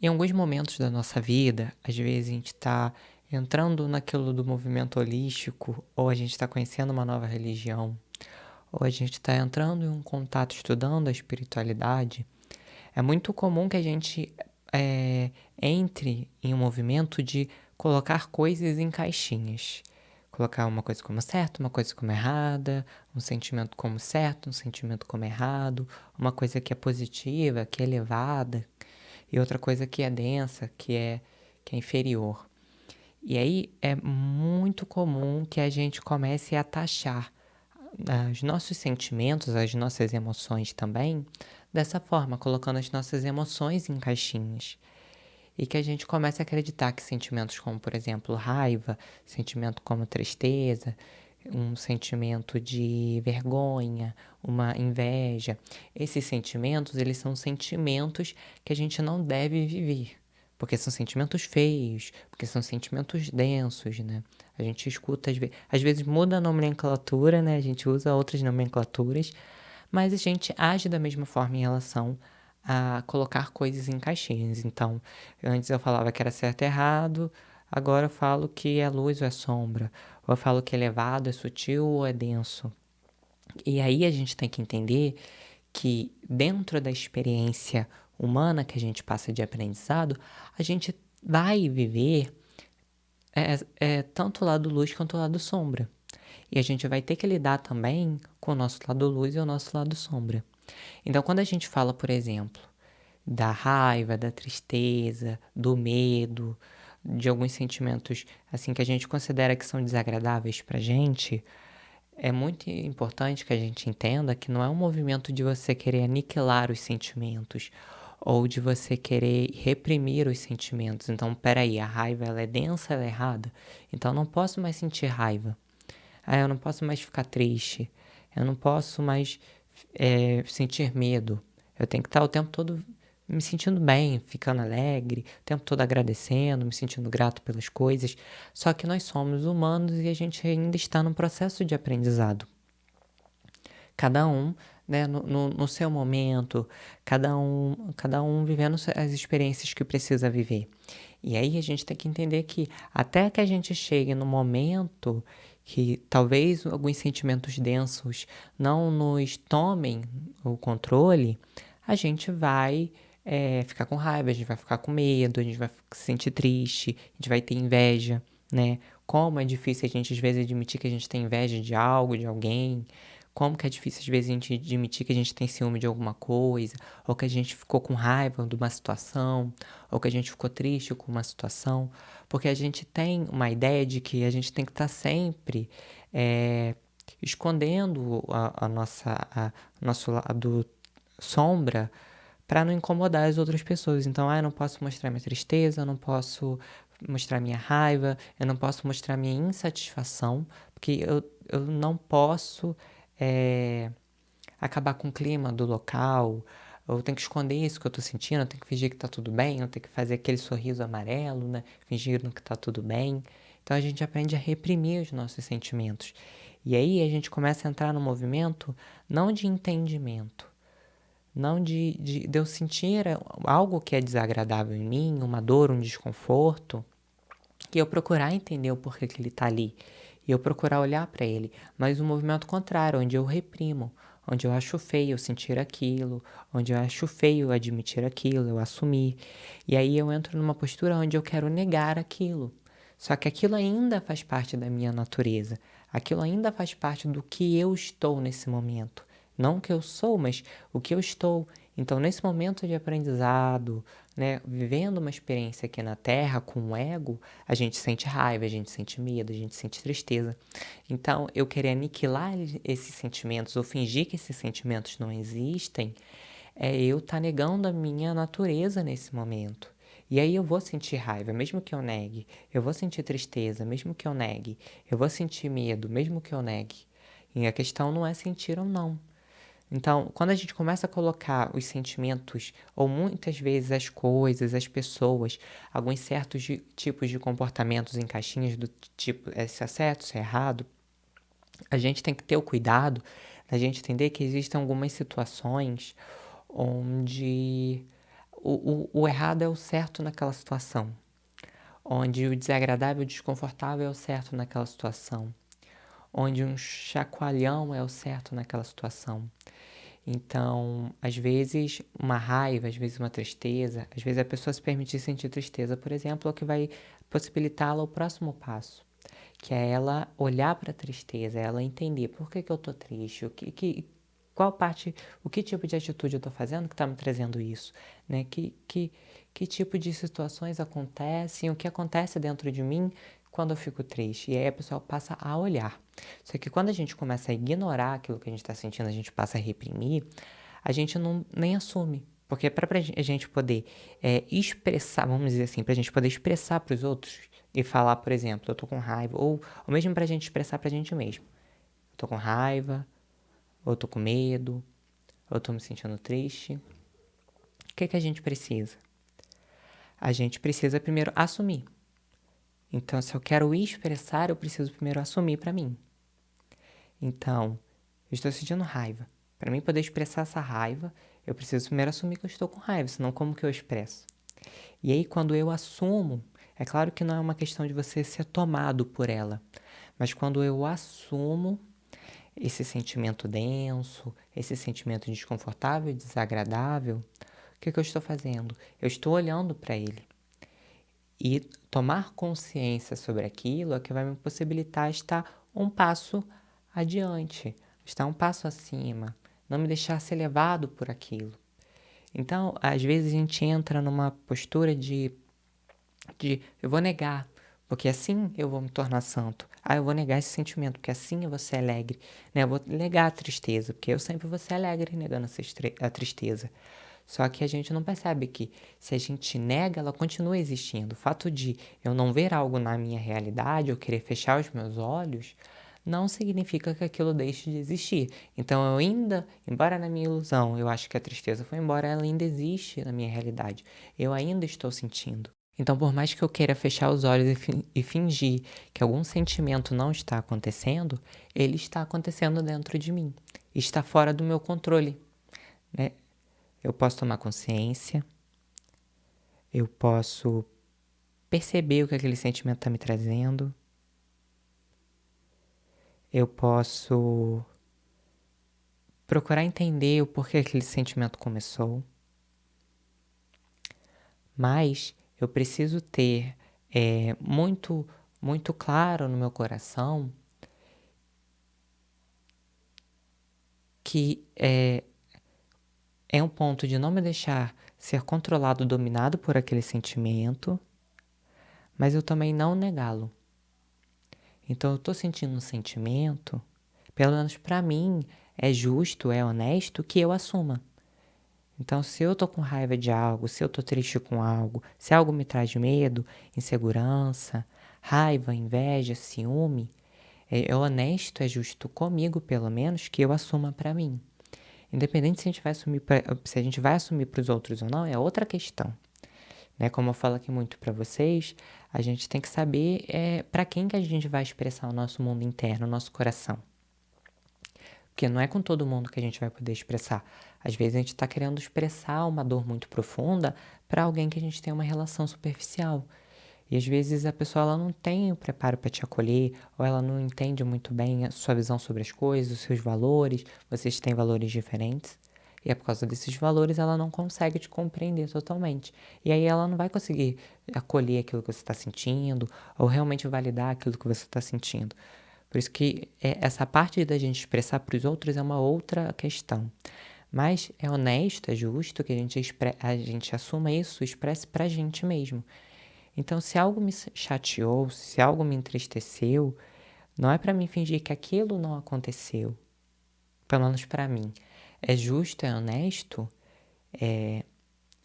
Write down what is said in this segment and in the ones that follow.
Em alguns momentos da nossa vida, às vezes a gente está entrando naquilo do movimento holístico, ou a gente está conhecendo uma nova religião, ou a gente está entrando em um contato estudando a espiritualidade. É muito comum que a gente entre em um movimento de colocar coisas em caixinhas. Colocar uma coisa como certa, uma coisa como errada, um sentimento como certo, um sentimento como errado, uma coisa que é positiva, que é elevada, e outra coisa que é densa, que é inferior. E aí é muito comum que a gente comece a taxar os nossos sentimentos, as nossas emoções também, dessa forma, colocando as nossas emoções em caixinhas. E que a gente comece a acreditar que sentimentos como, por exemplo, raiva, sentimento como tristeza, um sentimento de vergonha, uma inveja, esses sentimentos, eles são sentimentos que a gente não deve viver. Porque são sentimentos feios, porque são sentimentos densos, né? A gente escuta, às vezes muda a nomenclatura, né? A gente usa outras nomenclaturas, mas a gente age da mesma forma em relação a colocar coisas em caixinhas. Então, antes eu falava que era certo e errado, agora eu falo que é luz ou é sombra. Ou eu falo que é elevado, é sutil ou é denso. E aí a gente tem que entender que dentro da experiência humana que a gente passa de aprendizado, a gente vai viver tanto o lado luz quanto o lado sombra. E a gente vai ter que lidar também com o nosso lado luz e o nosso lado sombra. Então, quando a gente fala, por exemplo, da raiva, da tristeza, do medo, de alguns sentimentos assim que a gente considera que são desagradáveis pra gente, é muito importante que a gente entenda que não é um movimento de você querer aniquilar os sentimentos ou de você querer reprimir os sentimentos. Então, peraí, a raiva ela é densa, ela é errada? Então, eu não posso mais sentir raiva. Ah, eu não posso mais ficar triste. Eu não posso mais sentir medo. Eu tenho que estar o tempo todo me sentindo bem, ficando alegre, o tempo todo agradecendo, me sentindo grato pelas coisas. Só que nós somos humanos e a gente ainda está num processo de aprendizado. Cada um, né, no seu momento, cada um vivendo as experiências que precisa viver. E aí a gente tem que entender que até que a gente chegue no momento que talvez alguns sentimentos densos não nos tomem o controle, a gente vai ficar com raiva, a gente vai ficar com medo, a gente vai se sentir triste, a gente vai ter inveja, né? Como é difícil a gente às vezes admitir que a gente tem inveja de algo, de alguém. Como que é difícil às vezes a gente admitir que a gente tem ciúme de alguma coisa, ou que a gente ficou com raiva de uma situação, ou que a gente ficou triste com uma situação, porque a gente tem uma ideia de que a gente tem que estar sempre escondendo nosso lado sombra para não incomodar as outras pessoas. Então, eu não posso mostrar minha tristeza, eu não posso mostrar minha raiva, eu não posso mostrar minha insatisfação, porque eu não posso é, acabar com o clima do local. Eu tenho que esconder isso que eu tô sentindo, eu tenho que fingir que tá tudo bem, eu tenho que fazer aquele sorriso amarelo, né? Fingindo que tá tudo bem. Então a gente aprende a reprimir os nossos sentimentos. E aí a gente começa a entrar no movimento não de entendimento, não de eu sentir algo que é desagradável em mim, uma dor, um desconforto, e eu procurar entender o porquê que ele tá ali. E eu procurar olhar para ele. Mas o movimento contrário, onde eu reprimo, onde eu acho feio eu sentir aquilo, onde eu acho feio eu admitir aquilo, eu assumir. E aí eu entro numa postura onde eu quero negar aquilo. Só que aquilo ainda faz parte da minha natureza. Aquilo ainda faz parte do que eu estou nesse momento. Não o que eu sou, mas o que eu estou. Então, nesse momento de aprendizado, né, vivendo uma experiência aqui na Terra com o ego, a gente sente raiva, a gente sente medo, a gente sente tristeza. Então, eu querer aniquilar esses sentimentos ou fingir que esses sentimentos não existem, é eu estar negando a minha natureza nesse momento. E aí eu vou sentir raiva, mesmo que eu negue. Eu vou sentir tristeza, mesmo que eu negue. Eu vou sentir medo, mesmo que eu negue. E a questão não é sentir ou não. Então, quando a gente começa a colocar os sentimentos, ou muitas vezes as coisas, as pessoas, alguns certos tipos de comportamentos em caixinhas do tipo, se é certo, se é errado, a gente tem que ter o cuidado da gente entender que existem algumas situações onde o errado é o certo naquela situação, onde o desagradável e o desconfortável é o certo naquela situação, onde um chacoalhão é o certo naquela situação. Então, às vezes, uma raiva, às vezes uma tristeza, às vezes a pessoa se permitir sentir tristeza, por exemplo, é o que vai possibilitá-la o próximo passo, que é ela olhar para a tristeza, ela entender por que eu tô triste, qual parte, o que tipo de atitude eu estou fazendo que está me trazendo isso, né? Que tipo de situações acontecem, o que acontece dentro de mim quando eu fico triste. E aí a pessoa passa a olhar. Só que quando a gente começa a ignorar aquilo que a gente está sentindo, a gente passa a reprimir, a gente não nem assume. Porque para a gente poder expressar, vamos dizer assim, para a gente poder expressar para os outros e falar, por exemplo, eu tô com raiva, ou mesmo para a gente expressar para a gente mesmo, eu tô com raiva, ou eu tô com medo, ou eu tô me sentindo triste. O que a gente precisa? A gente precisa primeiro assumir. Então, se eu quero expressar, eu preciso primeiro assumir para mim. Então, eu estou sentindo raiva. Para mim poder expressar essa raiva, eu preciso primeiro assumir que eu estou com raiva, senão como que eu expresso? E aí, quando eu assumo, é claro que não é uma questão de você ser tomado por ela, mas quando eu assumo esse sentimento denso, esse sentimento desconfortável e desagradável, o que eu estou fazendo? Eu estou olhando para ele. E tomar consciência sobre aquilo é que vai me possibilitar estar um passo adiante, estar um passo acima, não me deixar ser levado por aquilo. Então, às vezes a gente entra numa postura de eu vou negar, porque assim eu vou me tornar santo. Ah, eu vou negar esse sentimento, porque assim eu vou ser alegre. Né? Eu vou negar a tristeza, porque eu sempre vou ser alegre negando a tristeza. Só que a gente não percebe que se a gente nega, ela continua existindo. O fato de eu não ver algo na minha realidade, ou querer fechar os meus olhos, não significa que aquilo deixe de existir. Então eu ainda, embora na minha ilusão eu acho que a tristeza foi embora, ela ainda existe na minha realidade. Eu ainda estou sentindo. Então, por mais que eu queira fechar os olhos e fingir que algum sentimento não está acontecendo, ele está acontecendo dentro de mim. Está fora do meu controle, né? Eu posso tomar consciência, eu posso perceber o que aquele sentimento está me trazendo, eu posso procurar entender o porquê aquele sentimento começou, mas eu preciso ter muito, muito claro no meu coração que é um ponto de não me deixar ser controlado, dominado por aquele sentimento, mas eu também não negá-lo. Então eu estou sentindo um sentimento, pelo menos para mim, é justo, é honesto que eu assuma. Então, se eu tô com raiva de algo, se eu tô triste com algo, se algo me traz medo, insegurança, raiva, inveja, ciúme, é honesto, é justo comigo, pelo menos, que eu assuma pra mim. Independente se a gente vai assumir se a gente vai assumir para os outros ou não, é outra questão. Né? Como eu falo aqui muito para vocês, a gente tem que saber para quem que a gente vai expressar o nosso mundo interno, o nosso coração. Porque não é com todo mundo que a gente vai poder expressar. Às vezes a gente está querendo expressar uma dor muito profunda para alguém que a gente tem uma relação superficial. E às vezes a pessoa ela não tem o preparo para te acolher, ou ela não entende muito bem a sua visão sobre as coisas, os seus valores, vocês têm valores diferentes. E é por causa desses valores ela não consegue te compreender totalmente. E aí ela não vai conseguir acolher aquilo que você está sentindo, ou realmente validar aquilo que você está sentindo. Por isso que essa parte da gente expressar para os outros é uma outra questão. Mas é honesto, é justo que a gente assuma isso, expresse pra gente mesmo. Então, se algo me chateou, se algo me entristeceu, não é para mim fingir que aquilo não aconteceu. Pelo menos para mim. É justo, é honesto, é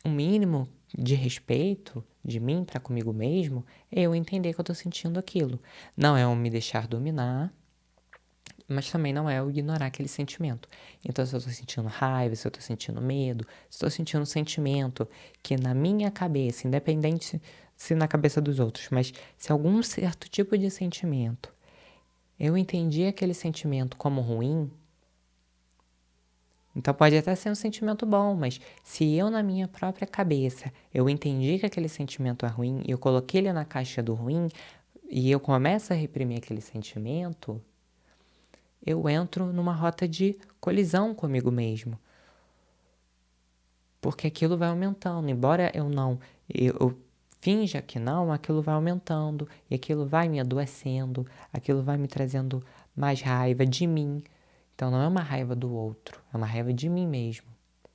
o mínimo de respeito de mim para comigo mesmo é eu entender que eu tô sentindo aquilo. Não é eu me deixar dominar, mas também não é eu ignorar aquele sentimento. Então, se eu tô sentindo raiva, se eu tô sentindo medo, se eu tô sentindo um sentimento que na minha cabeça, independente se na cabeça dos outros, mas se algum certo tipo de sentimento, eu entendi aquele sentimento como ruim, Então pode até ser um sentimento bom, mas se eu na minha própria cabeça, eu entendi que aquele sentimento é ruim, e eu coloquei ele na caixa do ruim, e eu começo a reprimir aquele sentimento, eu entro numa rota de colisão comigo mesmo. Porque aquilo vai aumentando, embora eu finja que não, aquilo vai aumentando, e aquilo vai me adoecendo, aquilo vai me trazendo mais raiva de mim. Então não é uma raiva do outro, é uma raiva de mim mesmo.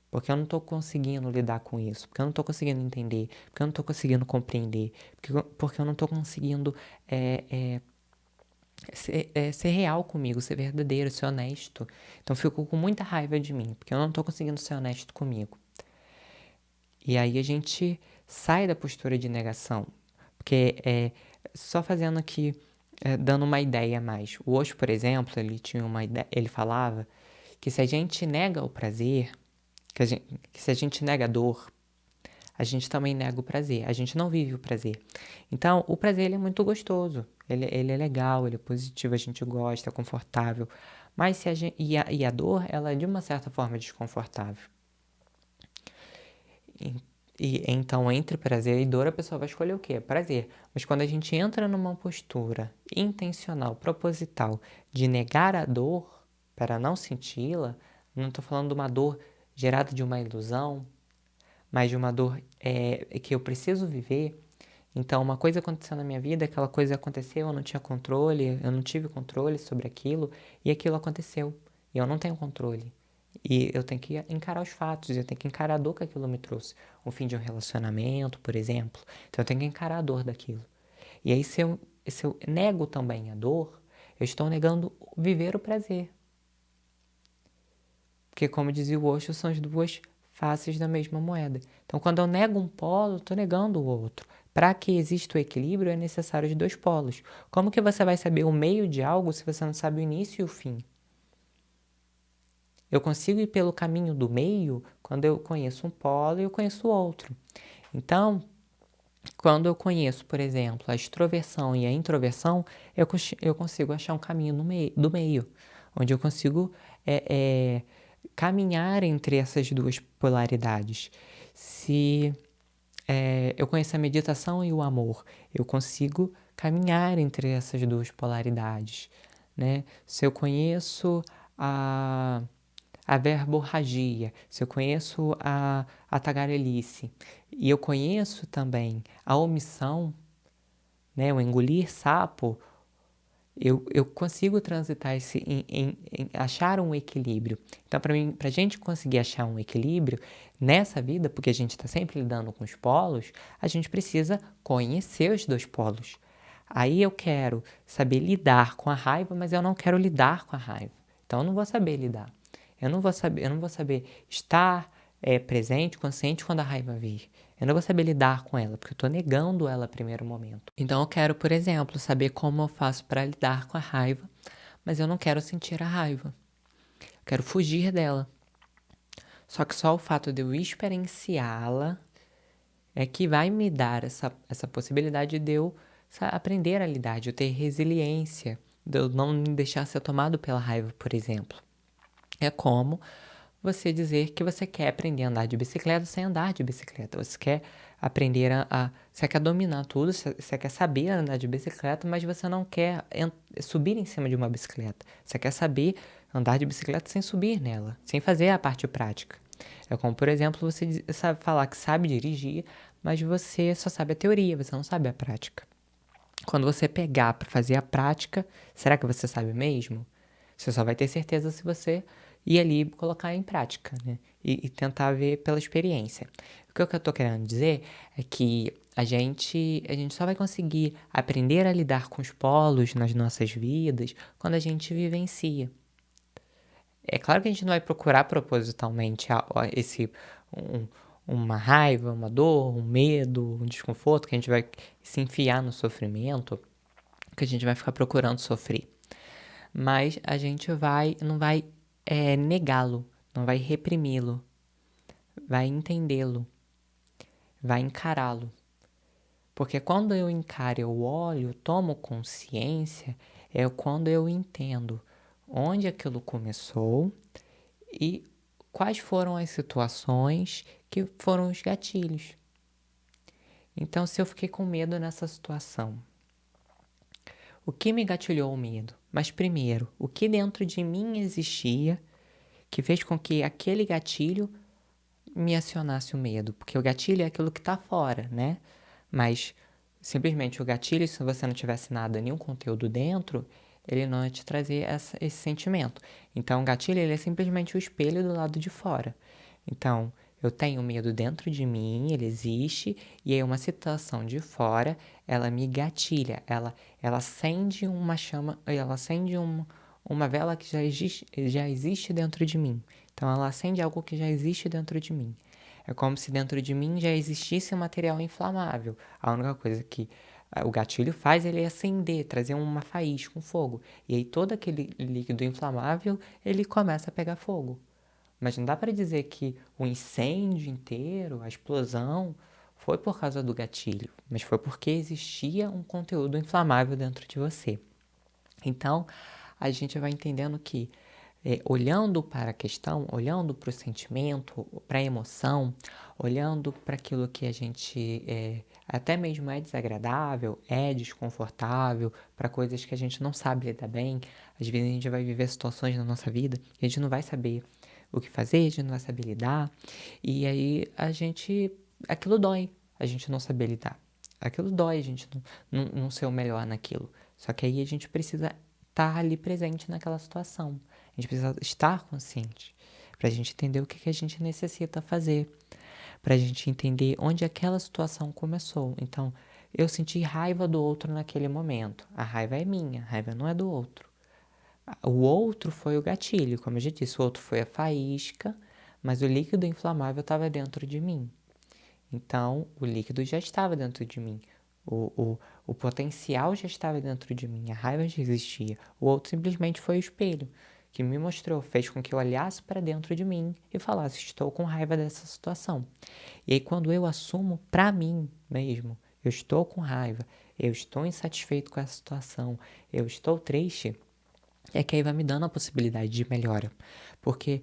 Porque eu não estou conseguindo lidar com isso, porque eu não estou conseguindo entender, porque eu não estou conseguindo compreender, porque eu não estou conseguindo ser real comigo, ser verdadeiro, ser honesto. Então eu fico com muita raiva de mim, porque eu não estou conseguindo ser honesto comigo. E aí a gente sai da postura de negação, porque só fazendo aqui, dando uma ideia a mais. O Osho, por exemplo, ele tinha uma ideia, ele falava que se a gente nega o prazer, que se a gente nega a dor, a gente também nega o prazer. A gente não vive o prazer. Então, o prazer ele é muito gostoso, ele é legal, ele é positivo, a gente gosta, é confortável. Mas se a gente, e a dor, ela é de uma certa forma desconfortável. E então, entre prazer e dor, a pessoa vai escolher o quê? Prazer. Mas quando a gente entra numa postura intencional, proposital, de negar a dor para não senti-la, não estou falando de uma dor gerada de uma ilusão, mas de uma dor que eu preciso viver. Então, uma coisa aconteceu na minha vida, aquela coisa aconteceu, eu não tinha controle, eu não tive controle sobre aquilo, e aquilo aconteceu. E eu não tenho controle. E eu tenho que encarar os fatos, eu tenho que encarar a dor que aquilo me trouxe. O fim de um relacionamento, por exemplo. Então, eu tenho que encarar a dor daquilo. E aí, se eu nego também a dor, eu estou negando viver o prazer. Porque, como dizia o Osho, são as duas faces da mesma moeda. Então, quando eu nego um polo, eu estou negando o outro. Para que exista o equilíbrio, é necessário os dois polos. Como que você vai saber o meio de algo se você não sabe o início e o fim? Eu consigo ir pelo caminho do meio quando eu conheço um polo e eu conheço o outro. Então, quando eu conheço, por exemplo, a extroversão e a introversão, eu consigo achar um caminho do meio, onde eu consigo é, é, caminhar entre essas duas polaridades. Se eu conheço a meditação e o amor, eu consigo caminhar entre essas duas polaridades, né? Se eu conheço a verborragia, se eu conheço a tagarelice, e eu conheço também a omissão, né, o engolir sapo, eu consigo transitar em achar um equilíbrio. Então, para a gente conseguir achar um equilíbrio nessa vida, porque a gente está sempre lidando com os polos, a gente precisa conhecer os dois polos. Aí eu quero saber lidar com a raiva, mas eu não quero lidar com a raiva. Então, eu não vou saber lidar. Eu não vou saber estar presente, consciente quando a raiva vir. Eu não vou saber lidar com ela, porque eu estou negando ela no primeiro momento. Então eu quero, por exemplo, saber como eu faço para lidar com a raiva, mas eu não quero sentir a raiva. Eu quero fugir dela. Só que só o fato de eu experienciá-la é que vai me dar essa possibilidade de eu aprender a lidar, de eu ter resiliência, de eu não me deixar ser tomado pela raiva, por exemplo. É como você dizer que você quer aprender a andar de bicicleta sem andar de bicicleta. Você quer aprender você quer dominar tudo, você quer saber andar de bicicleta, mas você não quer subir em cima de uma bicicleta. Você quer saber andar de bicicleta sem subir nela, sem fazer a parte prática. É como, por exemplo, você sabe falar que sabe dirigir, mas você só sabe a teoria, você não sabe a prática. Quando você pegar para fazer a prática, será que você sabe mesmo? Você só vai ter certeza se você ir ali colocar em prática, né? E tentar ver pela experiência. O que eu tô querendo dizer é que a gente só vai conseguir aprender a lidar com os polos nas nossas vidas quando a gente vivencia. É claro que a gente não vai procurar propositalmente um- uma raiva, uma dor, um medo, um desconforto, que a gente vai se enfiar no sofrimento, que a gente vai ficar procurando sofrer. Mas a gente não vai negá-lo, não vai reprimi-lo, vai entendê-lo, vai encará-lo. Porque quando eu encaro, eu olho, tomo consciência, é quando eu entendo onde aquilo começou e quais foram as situações que foram os gatilhos. Então, se eu fiquei com medo nessa situação, o que me gatilhou o medo? Mas primeiro, o que dentro de mim existia que fez com que aquele gatilho me acionasse o medo? Porque o gatilho é aquilo que está fora, né? Mas simplesmente o gatilho, se você não tivesse nada, nenhum conteúdo dentro, ele não ia te trazer esse sentimento. Então, o gatilho ele é simplesmente o espelho do lado de fora. Então, eu tenho medo dentro de mim, ele existe, e aí uma situação de fora, ela me gatilha, ela acende uma chama, ela acende uma vela que já existe dentro de mim. Então, ela acende algo que já existe dentro de mim. É como se dentro de mim já existisse um material inflamável. A única coisa que o gatilho faz ele acender, trazer uma faísca, um fogo. E aí todo aquele líquido inflamável, ele começa a pegar fogo. Mas não dá para dizer que o incêndio inteiro, a explosão, foi por causa do gatilho, mas foi porque existia um conteúdo inflamável dentro de você. Então, a gente vai entendendo que, olhando para a questão, olhando para o sentimento, para a emoção, olhando para aquilo que a gente até mesmo é desagradável, é desconfortável, para coisas que a gente não sabe lidar bem, às vezes a gente vai viver situações na nossa vida que a gente não vai saber o que fazer, a gente não vai saber lidar, e aí aquilo dói, a gente não saber lidar. Aquilo dói, a gente não ser o melhor naquilo. Só que aí a gente precisa estar ali presente naquela situação. A gente precisa estar consciente para a gente entender o que a gente necessita fazer, para a gente entender onde aquela situação começou. Então, eu senti raiva do outro naquele momento. A raiva é minha, a raiva não é do outro. O outro foi o gatilho, como eu já disse, o outro foi a faísca, mas o líquido inflamável estava dentro de mim. Então, o líquido já estava dentro de mim. O, o, o potencial já estava dentro de mim, a raiva já existia. O outro simplesmente foi o espelho que me mostrou, fez com que eu olhasse para dentro de mim e falasse: estou com raiva dessa situação. E aí, quando eu assumo para mim mesmo, eu estou com raiva, eu estou insatisfeito com essa situação, eu estou triste, é que aí vai me dando a possibilidade de melhora. Porque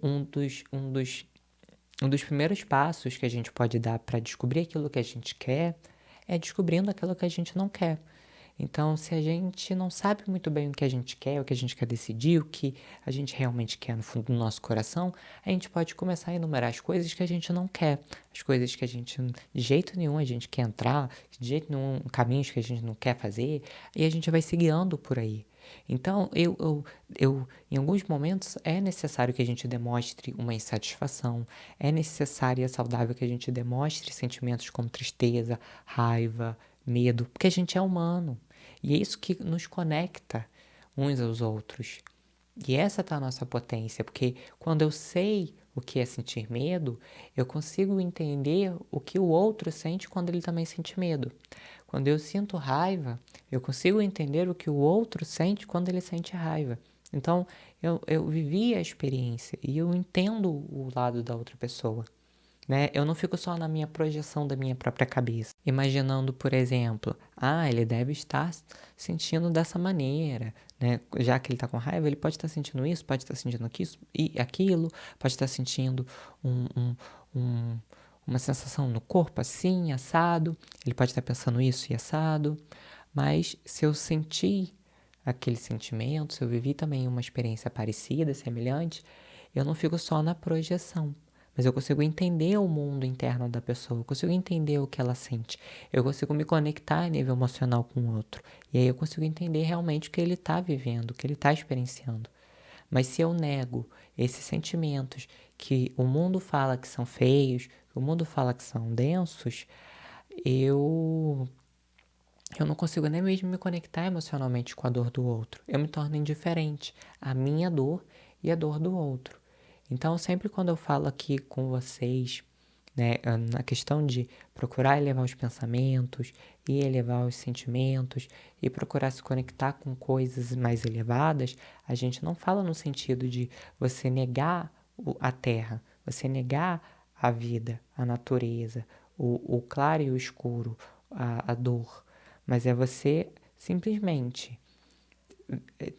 um dos primeiros passos que a gente pode dar para descobrir aquilo que a gente quer é descobrindo aquilo que a gente não quer. Então, se a gente não sabe muito bem o que a gente quer, o que a gente quer decidir, o que a gente realmente quer no fundo do nosso coração, a gente pode começar a enumerar as coisas que a gente não quer, as coisas que a gente de jeito nenhum a gente quer entrar, de jeito nenhum caminhos que a gente não quer fazer, e a gente vai se guiando por aí. Então, em alguns momentos é necessário que a gente demonstre uma insatisfação, é necessário e é saudável que a gente demonstre sentimentos como tristeza, raiva, medo, porque a gente é humano. E é isso que nos conecta uns aos outros. E essa tá a nossa potência, porque quando eu sei o que é sentir medo, eu consigo entender o que o outro sente quando ele também sente medo. Quando eu sinto raiva, eu consigo entender o que o outro sente quando ele sente raiva. Então, eu vivi a experiência e eu entendo o lado da outra pessoa. Né? Eu não fico só na minha projeção da minha própria cabeça, imaginando, por exemplo, ele deve estar sentindo dessa maneira, né? Já que ele está com raiva, ele pode estar sentindo isso, pode estar sentindo aquilo, pode estar sentindo um, um, um, uma sensação no corpo assim, assado, ele pode estar pensando isso e assado, mas se eu senti aquele sentimento, se eu vivi também uma experiência parecida, semelhante, eu não fico só na projeção. Mas eu consigo entender o mundo interno da pessoa, eu consigo entender o que ela sente, eu consigo me conectar a nível emocional com o outro. E aí eu consigo entender realmente o que ele está vivendo, o que ele está experienciando. Mas se eu nego esses sentimentos que o mundo fala que são feios, que o mundo fala que são densos, eu eu não consigo nem mesmo me conectar emocionalmente com a dor do outro. Eu me torno indiferente à minha dor e à dor do outro. Então, sempre quando eu falo aqui com vocês, né, na questão de procurar elevar os pensamentos e elevar os sentimentos e procurar se conectar com coisas mais elevadas, a gente não fala no sentido de você negar a terra, você negar a vida, a natureza, o claro e o escuro, a dor, mas é você simplesmente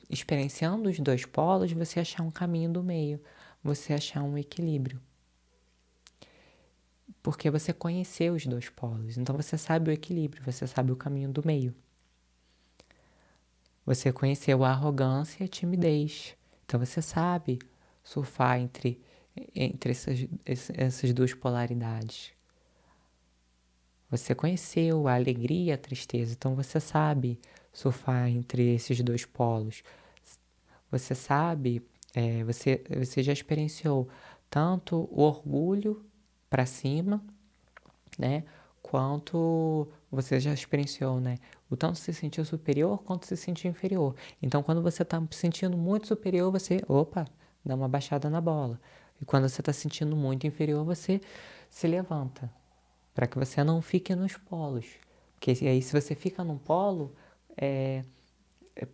experienciando os dois polos, você achar um caminho do meio. você achar um equilíbrio. Porque você conheceu os dois polos, então você sabe o equilíbrio, você sabe o caminho do meio. Você conheceu a arrogância e a timidez, então você sabe surfar entre essas duas polaridades. Você conheceu a alegria e a tristeza, então você sabe surfar entre esses dois polos. Você sabe, você já experienciou tanto o orgulho para cima, né? Quanto você já experienciou, né? O tanto se sentir superior quanto se sentir inferior. Então, quando você está se sentindo muito superior, você, dá uma baixada na bola. E quando você está se sentindo muito inferior, você se levanta. Para que você não fique nos polos. Porque aí, se você fica num polo,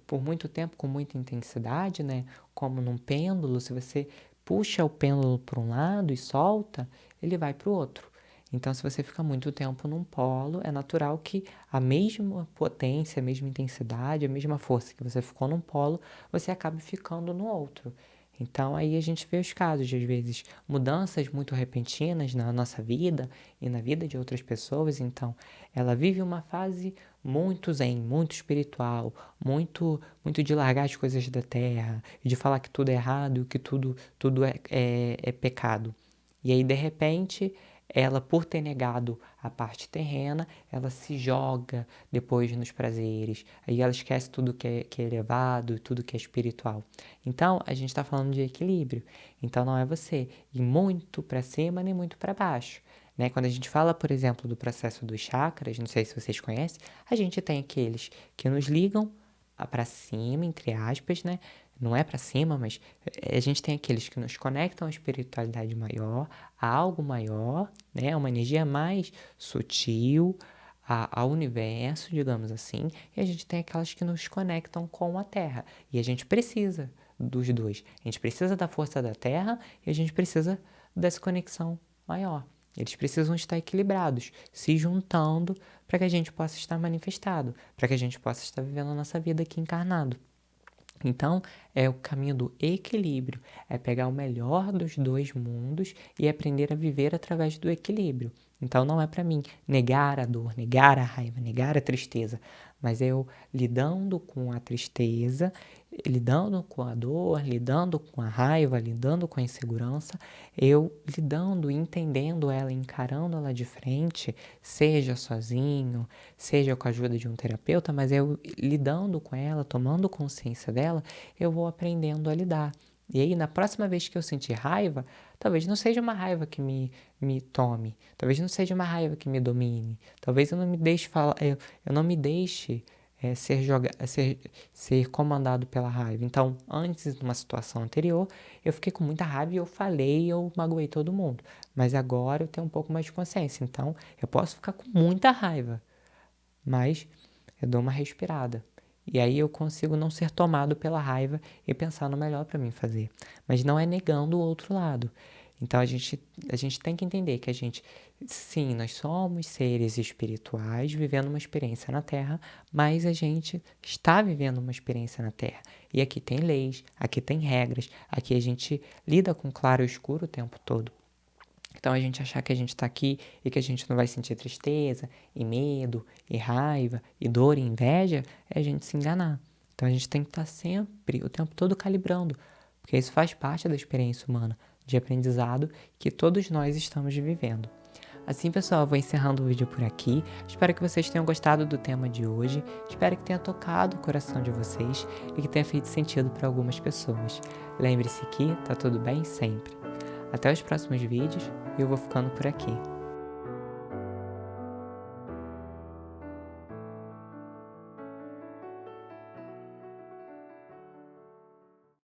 por muito tempo, com muita intensidade, né? Como num pêndulo, se você puxa o pêndulo para um lado e solta, ele vai para o outro. Então, se você fica muito tempo num polo, é natural que a mesma potência, a mesma intensidade, a mesma força que você ficou num polo, você acabe ficando no outro. Então, aí a gente vê os casos de, às vezes, mudanças muito repentinas na nossa vida e na vida de outras pessoas. Então, ela vive uma fase muito zen, muito espiritual, muito de largar as coisas da terra, de falar que tudo é errado, que tudo é pecado. E aí, de repente, ela, por ter negado a parte terrena, ela se joga depois nos prazeres. Aí ela esquece tudo que é elevado, tudo que é espiritual. Então, a gente está falando de equilíbrio. Então, não é você ir muito para cima nem muito para baixo. Né? Quando a gente fala, por exemplo, do processo dos chakras, não sei se vocês conhecem, a gente tem aqueles que nos ligam para cima, entre aspas, né? Não é para cima, mas a gente tem aqueles que nos conectam à espiritualidade maior, a algo maior, né? Uma energia mais sutil, ao universo, digamos assim, e a gente tem aquelas que nos conectam com a Terra. E a gente precisa dos dois. A gente precisa da força da Terra e a gente precisa dessa conexão maior. Eles precisam estar equilibrados, se juntando para que a gente possa estar manifestado, para que a gente possa estar vivendo a nossa vida aqui encarnado. Então, é o caminho do equilíbrio, é pegar o melhor dos dois mundos e aprender a viver através do equilíbrio. Então, não é para mim negar a dor, negar a raiva, negar a tristeza, mas eu lidando com a tristeza, lidando com a dor, lidando com a raiva, lidando com a insegurança, eu lidando, entendendo ela, encarando ela de frente, seja sozinho, seja com a ajuda de um terapeuta, mas eu lidando com ela, tomando consciência dela, eu vou aprendendo a lidar. E aí, na próxima vez que eu sentir raiva, talvez não seja uma raiva que me tome, talvez não seja uma raiva que me domine, talvez eu não me deixe falar, eu não me deixe ser comandado pela raiva. Então, antes, numa situação anterior, eu fiquei com muita raiva e eu falei, eu magoei todo mundo. Mas agora eu tenho um pouco mais de consciência. Então, eu posso ficar com muita raiva, mas eu dou uma respirada. E aí eu consigo não ser tomado pela raiva e pensar no melhor para mim fazer. Mas não é negando o outro lado. Então a gente tem que entender que sim, nós somos seres espirituais vivendo uma experiência na Terra, mas a gente está vivendo uma experiência na Terra. E aqui tem leis, aqui tem regras, aqui a gente lida com claro e escuro o tempo todo. Então a gente achar que a gente está aqui e que a gente não vai sentir tristeza, e medo, e raiva, e dor, e inveja, é a gente se enganar. Então a gente tem que estar sempre, o tempo todo calibrando, porque isso faz parte da experiência humana, de aprendizado que todos nós estamos vivendo. Assim, pessoal, eu vou encerrando o vídeo por aqui. Espero que vocês tenham gostado do tema de hoje. Espero que tenha tocado o coração de vocês e que tenha feito sentido para algumas pessoas. Lembre-se que tá tudo bem sempre. Até os próximos vídeos e eu vou ficando por aqui.